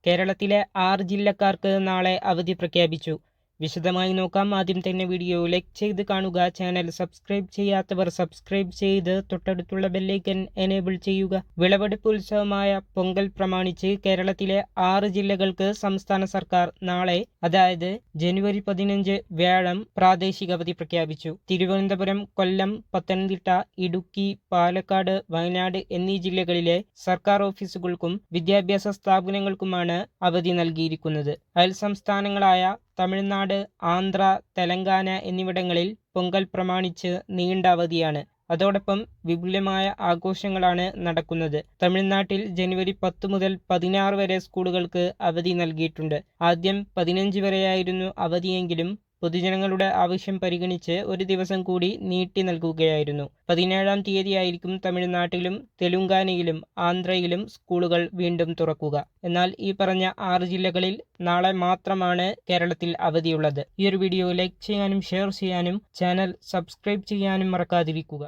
കേരളത്തിലെ 6 ജില്ലക്കാർക്ക് നാളെ അവധി പ്രഖ്യാപിച്ചു. വിശദമായി നോക്കാം. ആദ്യം തന്നെ വീഡിയോ ലൈക്ക് ചെയ്ത് കാണുക. ചാനൽ സബ്സ്ക്രൈബ് ചെയ്യാത്തവർ സബ്സ്ക്രൈബ് ചെയ്ത് തൊട്ടടുത്തുള്ള ബെല്ലൈക്കൻ എനേബിൾ ചെയ്യുക. വിളവെടുപ്പ് ഉത്സവമായ പൊങ്കൽ പ്രമാണിച്ച് കേരളത്തിലെ 6 ജില്ലകൾക്ക് സംസ്ഥാന സർക്കാർ നാളെ, അതായത് ജനുവരി 15 വ്യാഴം, പ്രാദേശിക അവധി പ്രഖ്യാപിച്ചു. തിരുവനന്തപുരം, കൊല്ലം, പത്തനംതിട്ട, ഇടുക്കി, പാലക്കാട്, വയനാട് എന്നീ ജില്ലകളിലെ സർക്കാർ ഓഫീസുകൾക്കും വിദ്യാഭ്യാസ സ്ഥാപനങ്ങൾക്കുമാണ് അവധി നൽകിയിരിക്കുന്നത്. അയൽ സംസ്ഥാനങ്ങളായ തമിഴ്നാട്, ആന്ധ്ര, തെലങ്കാന എന്നിവിടങ്ങളിൽ പൊങ്കൽ പ്രമാണിച്ച് നീണ്ട അവധിയാണ്. അതോടൊപ്പം വിപുലമായ ആഘോഷങ്ങളാണ് നടക്കുന്നത്. തമിഴ്നാട്ടിൽ ജനുവരി 10 മുതൽ 16 വരെ സ്കൂളുകൾക്ക് അവധി നൽകിയിട്ടുണ്ട്. ആദ്യം 15 വരെയായിരുന്നു അവധിയെങ്കിലും പൊതുജനങ്ങളുടെ ആവശ്യം പരിഗണിച്ച് ഒരു ദിവസം കൂടി നീട്ടി നൽകുകയായിരുന്നു. 17-ാം തീയതിയായിരിക്കും തമിഴ്നാട്ടിലും തെലുങ്കാനയിലും ആന്ധ്രയിലും സ്കൂളുകൾ വീണ്ടും തുറക്കുക. എന്നാൽ ഈ പറഞ്ഞ 6 ജില്ലകളിൽ നാളെ മാത്രമാണ് കേരളത്തിൽ അവധിയുള്ളത്. ഈ ഒരു വീഡിയോ ലൈക്ക് ചെയ്യാനും ഷെയർ ചെയ്യാനും ചാനൽ സബ്സ്ക്രൈബ് ചെയ്യാനും മറക്കാതിരിക്കുക.